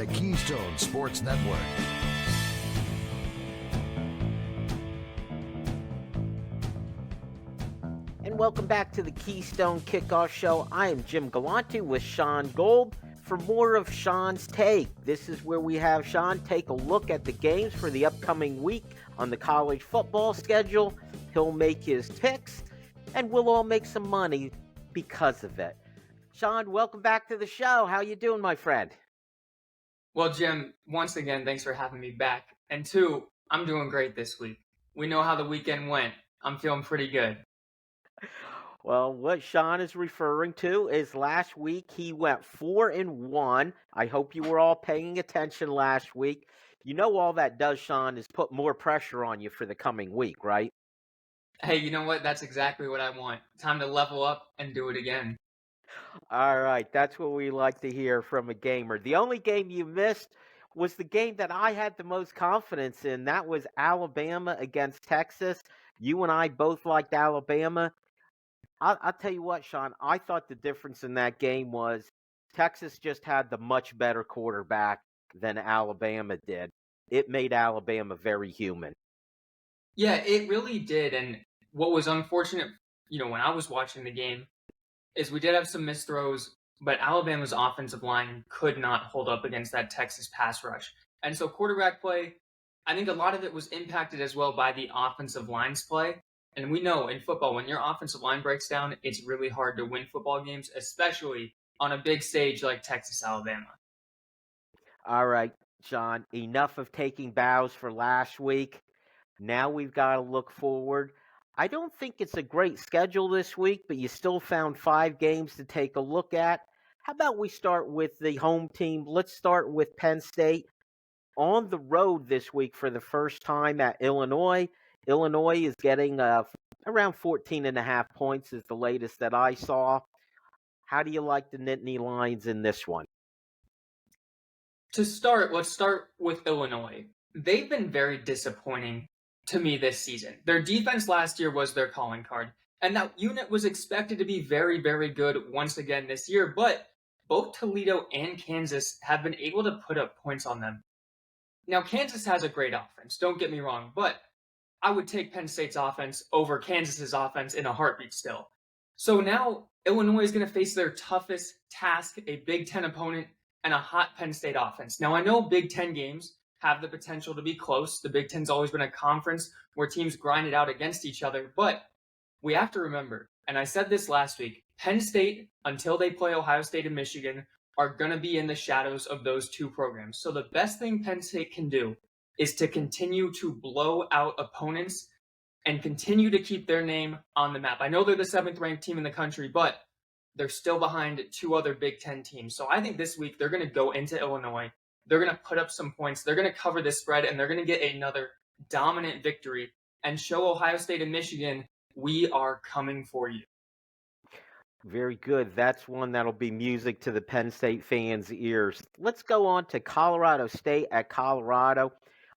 the Keystone Sports Network. And welcome back to the Keystone Kickoff Show. I am Jim Galante with Shaun Gold for more of Shauns Take. This is where we have Shaun take a look at the games for the upcoming week on the college football schedule. He'll make his picks, and we'll all make some money because of it. Shaun, welcome back to the show. How you doing, my friend? Well, Jim, once again, thanks for having me back. And two, I'm doing great this week. We know how the weekend went. I'm feeling pretty good. Well, what Shaun is referring to is last week he went 4-1. I hope you were all paying attention last week. You know all that does, Shaun, is put more pressure on you for the coming week, right? Hey, you know what? That's exactly what I want. Time to level up and do it again. All right, that's what we like to hear from a gamer. The only game you missed was the game that I had the most confidence in. That was Alabama against Texas. You and I both liked Alabama. I'll tell you what, Shaun, I thought the difference in that game was Texas just had the much better quarterback than Alabama did. It made Alabama very human. Yeah, it really did. And what was unfortunate, when I was watching the game, is we did have some missed throws, but Alabama's offensive line could not hold up against that Texas pass rush. And so quarterback play, I think a lot of it was impacted as well by the offensive line's play. And we know in football, when your offensive line breaks down, it's really hard to win football games, especially on a big stage like Texas, Alabama. All right, Shaun, enough of taking bows for last week. Now we've got to look forward. I don't think it's a great schedule this week, but you still found 5 games to take a look at. How about we start with the home team? Let's start with Penn State on the road this week for the first time at Illinois. Illinois is getting around 14.5 points is the latest that I saw. How do you like the Nittany Lions in this one? To start, let's start with Illinois. They've been very disappointing to me this season. Their defense last year was their calling card, and that unit was expected to be very, very good once again this year, but both Toledo and Kansas have been able to put up points on them. Now, Kansas has a great offense, don't get me wrong, but I would take Penn State's offense over Kansas's offense in a heartbeat still. So now Illinois is going to face their toughest task, a Big Ten opponent, and a hot Penn State offense. Now, I know Big Ten games have the potential to be close. The Big Ten's always been a conference where teams grind it out against each other, but we have to remember, and I said this last week, Penn State, until they play Ohio State and Michigan, are going to be in the shadows of those two programs. So the best thing Penn State can do is to continue to blow out opponents and continue to keep their name on the map. I know they're the 7th ranked team in the country, but they're still behind 2 other Big Ten teams. So I think this week they're going to go into Illinois. They're going to put up some points. They're going to cover this spread, and they're going to get another dominant victory and show Ohio State and Michigan, we are coming for you. Very good. That's one that'll be music to the Penn State fans' ears. Let's go on to Colorado State at Colorado.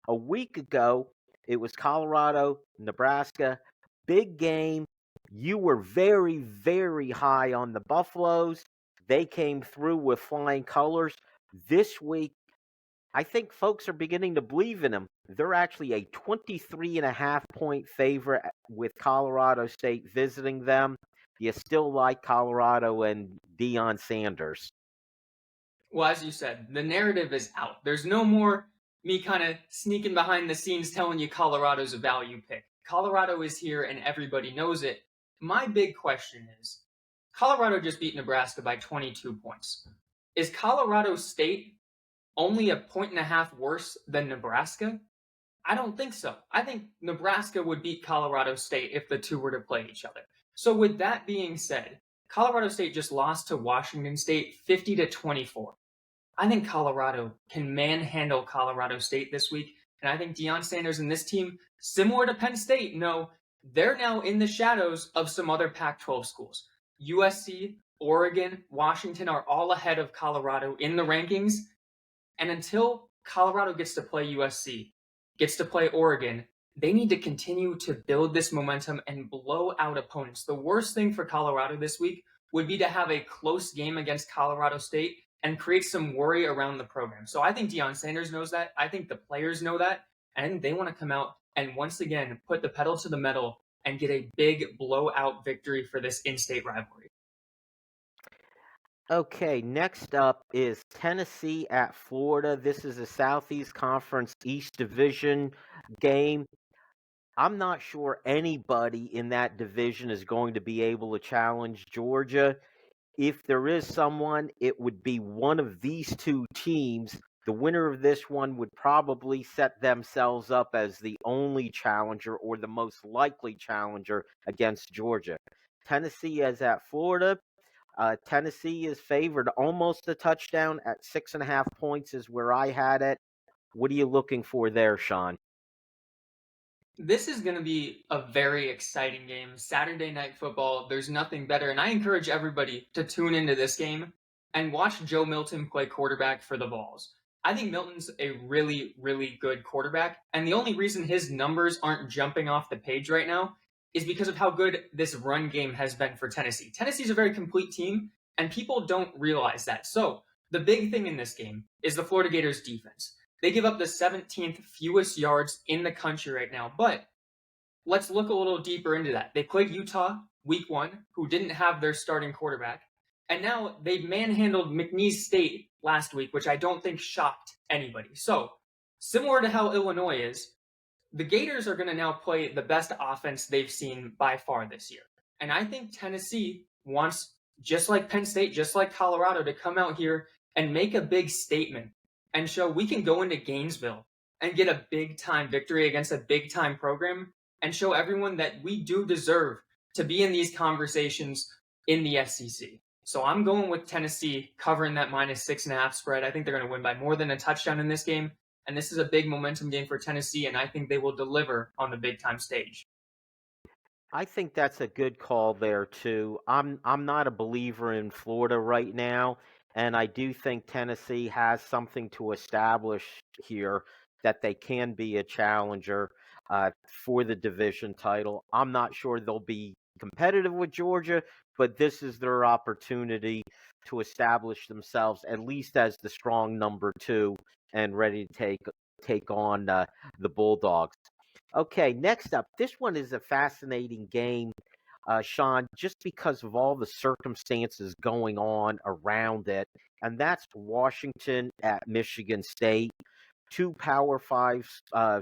A week ago, it was Colorado, Nebraska. Big game. You were very, very high on the Buffaloes. They came through with flying colors. This week, I think folks are beginning to believe in them. They're actually a 23.5 point favorite with Colorado State visiting them. You still like Colorado and Deion Sanders? Well, as you said, the narrative is out. There's no more me kind of sneaking behind the scenes telling you Colorado's a value pick. Colorado is here and everybody knows it. My big question is, Colorado just beat Nebraska by 22 points. Is Colorado State only a 1.5 worse than Nebraska? I don't think so. I think Nebraska would beat Colorado State if the two were to play each other. So with that being said, Colorado State just lost to Washington State 50-24. I think Colorado can manhandle Colorado State this week, and I think Deion Sanders and this team, similar to Penn State, know they're now in the shadows of some other Pac-12 schools. USC, Oregon, Washington are all ahead of Colorado in the rankings, and until Colorado gets to play USC, gets to play Oregon, they need to continue to build this momentum and blow out opponents. The worst thing for Colorado this week would be to have a close game against Colorado State and create some worry around the program. So I think Deion Sanders knows that. I think the players know that. And I think they want to come out and once again put the pedal to the metal and get a big blowout victory for this in-state rivalry. Okay, next up is Tennessee at Florida. This is a Southeast Conference East Division game. I'm not sure anybody in that division is going to be able to challenge Georgia. If there is someone, it would be one of these two teams. The winner of this one would probably set themselves up as the only challenger or the most likely challenger against Georgia. Tennessee is at Florida. Tennessee is favored almost a touchdown at 6.5 points is where I had it. What are you looking for there, Shaun? This is going to be a very exciting game. Saturday night football, there's nothing better. And I encourage everybody to tune into this game and watch Joe Milton play quarterback for the Vols. I think Milton's a really, really good quarterback. And the only reason his numbers aren't jumping off the page right now is because of how good this run game has been for Tennessee. Tennessee's a very complete team, and people don't realize that. So the big thing in this game is the Florida Gators defense. They give up the 17th fewest yards in the country right now. But let's look a little deeper into that. They played Utah week 1, who didn't have their starting quarterback. And now they manhandled McNeese State last week, which I don't think shocked anybody. So, similar to how Illinois is, the Gators are going to now play the best offense they've seen by far this year. And I think Tennessee wants, just like Penn State, just like Colorado, to come out here and make a big statement and show we can go into Gainesville and get a big time victory against a big time program and show everyone that we do deserve to be in these conversations in the SEC. So I'm going with Tennessee covering that -6.5 spread. I think they're going to win by more than a touchdown in this game. And this is a big momentum game for Tennessee, and I think they will deliver on the big time stage. I think that's a good call there too. I'm not a believer in Florida right now, and I do think Tennessee has something to establish here that they can be a challenger for the division title. I'm not sure they'll be competitive with Georgia, but this is their opportunity to establish themselves at least as the strong number 2 and ready to take on the Bulldogs. Okay, next up, this one is a fascinating game, Shaun, just because of all the circumstances going on around it, and that's Washington at Michigan State, two Power Five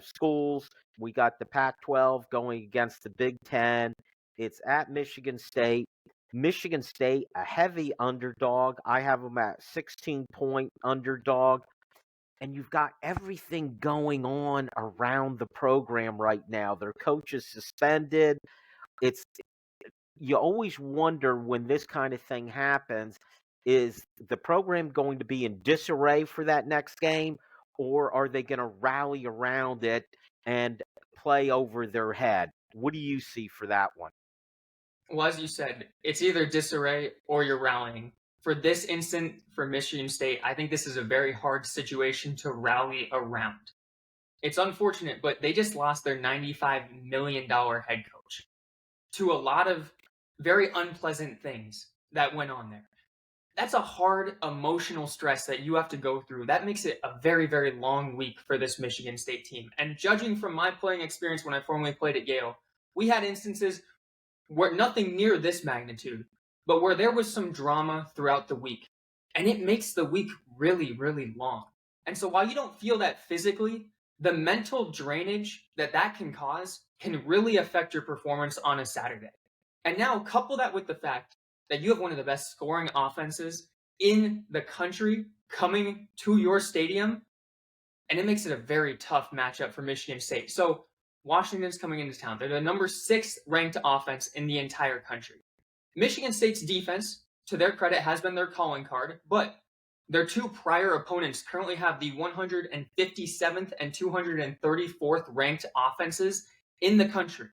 schools. We got the Pac-12 going against the Big Ten. It's at Michigan State. Michigan State, a heavy underdog. I have them at 16-point underdog. And you've got everything going on around the program right now. Their coach is suspended. It's You always wonder when this kind of thing happens, is the program going to be in disarray for that next game, or are they going to rally around it and play over their head? What do you see for that one? Well, as you said, it's either disarray or you're rallying. For this instant, for Michigan State, I think this is a very hard situation to rally around. It's unfortunate, but they just lost their $95 million head coach to a lot of very unpleasant things that went on there. That's a hard emotional stress that you have to go through. That makes it a very, very long week for this Michigan State team. And judging from my playing experience when I formerly played at Yale, we had instances where nothing near this magnitude, but where there was some drama throughout the week. And it makes the week really, really long. And so while you don't feel that physically, the mental drainage that can cause can really affect your performance on a Saturday. And now couple that with the fact that you have one of the best scoring offenses in the country coming to your stadium, and it makes it a very tough matchup for Michigan State. So Washington's coming into town. They're the number 6 ranked offense in the entire country. Michigan State's defense, to their credit, has been their calling card, but their two prior opponents currently have the 157th and 234th ranked offenses in the country.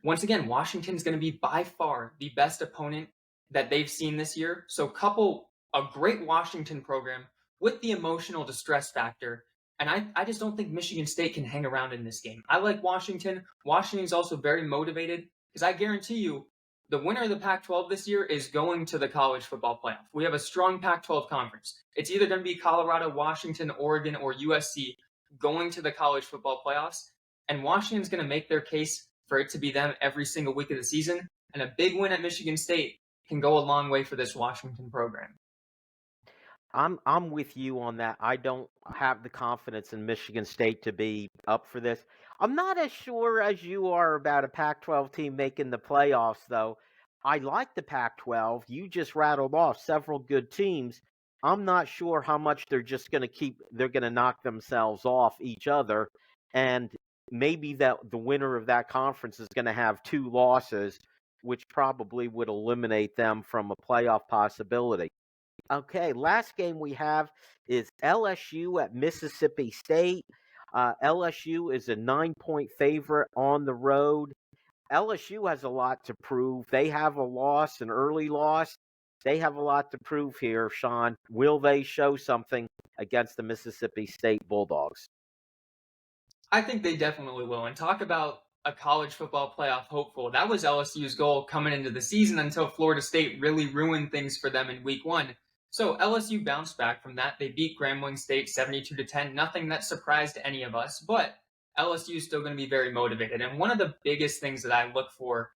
Once again, Washington's going to be by far the best opponent that they've seen this year. So couple a great Washington program with the emotional distress factor. And I just don't think Michigan State can hang around in this game. I like Washington. Washington's also very motivated because I guarantee you, the winner of the Pac-12 this year is going to the college football playoff. We have a strong Pac-12 conference. It's either going to be Colorado, Washington, Oregon, or USC going to the college football playoffs. And Washington's going to make their case for it to be them every single week of the season. And a big win at Michigan State can go a long way for this Washington program. I'm with you on that. I don't have the confidence in Michigan State to be up for this. I'm not as sure as you are about a Pac-12 team making the playoffs, though. I like the Pac-12. You just rattled off several good teams. I'm not sure how much they're going to knock themselves off each other, and maybe that the winner of that conference is going to have 2 losses, which probably would eliminate them from a playoff possibility. Okay, last game we have is LSU at Mississippi State. LSU is a 9-point favorite on the road. LSU has a lot to prove. They have a loss, an early loss. They have a lot to prove here, Shaun. Will they show something against the Mississippi State Bulldogs? I think they definitely will. And talk about a college football playoff hopeful. That was LSU's goal coming into the season until Florida State really ruined things for them in week 1. So LSU bounced back from that. They beat Grambling State 72-10. Nothing that surprised any of us, but LSU is still going to be very motivated. And one of the biggest things that I look for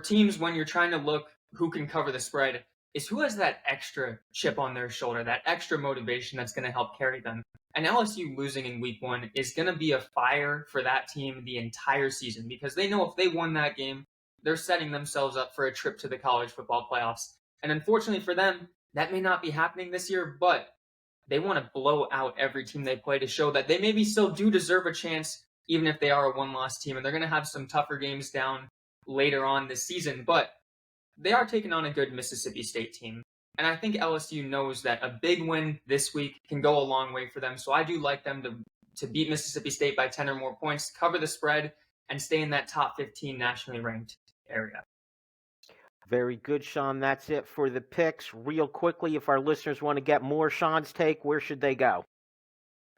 teams when you're trying to look who can cover the spread is who has that extra chip on their shoulder, that extra motivation that's going to help carry them. And LSU losing in week 1 is going to be a fire for that team the entire season, because they know if they won that game, they're setting themselves up for a trip to the college football playoffs. And unfortunately for them, that may not be happening this year, but they want to blow out every team they play to show that they maybe still do deserve a chance, even if they are a one-loss team. And they're going to have some tougher games down later on this season, but they are taking on a good Mississippi State team. And I think LSU knows that a big win this week can go a long way for them. So I do like them to beat Mississippi State by 10 or more points, cover the spread, and stay in that top 15 nationally ranked area. Very good, Shaun. That's it for the picks. Real quickly, if our listeners want to get more Shaun's Take, where should they go?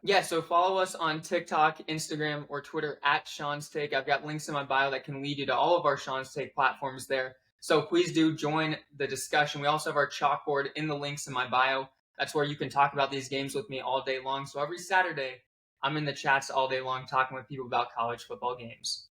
Yeah, so follow us on TikTok, Instagram, or Twitter at Shauns Take. I've got links in my bio that can lead you to all of our Shauns Take platforms there. So please do join the discussion. We also have our chalkboard in the links in my bio. That's where you can talk about these games with me all day long. So every Saturday, I'm in the chats all day long talking with people about college football games.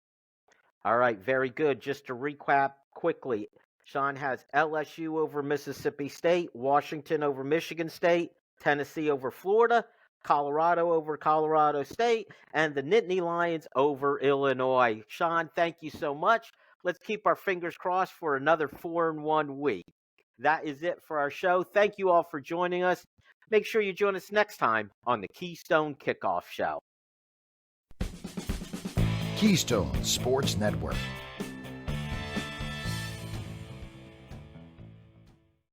All right, very good. Just to recap quickly, Shaun has LSU over Mississippi State, Washington over Michigan State, Tennessee over Florida, Colorado over Colorado State, and the Nittany Lions over Illinois. Shaun, thank you so much. Let's keep our fingers crossed for another 4-1 week. That is it for our show. Thank you all for joining us. Make sure you join us next time on the Keystone Kickoff Show. Keystone Sports Network.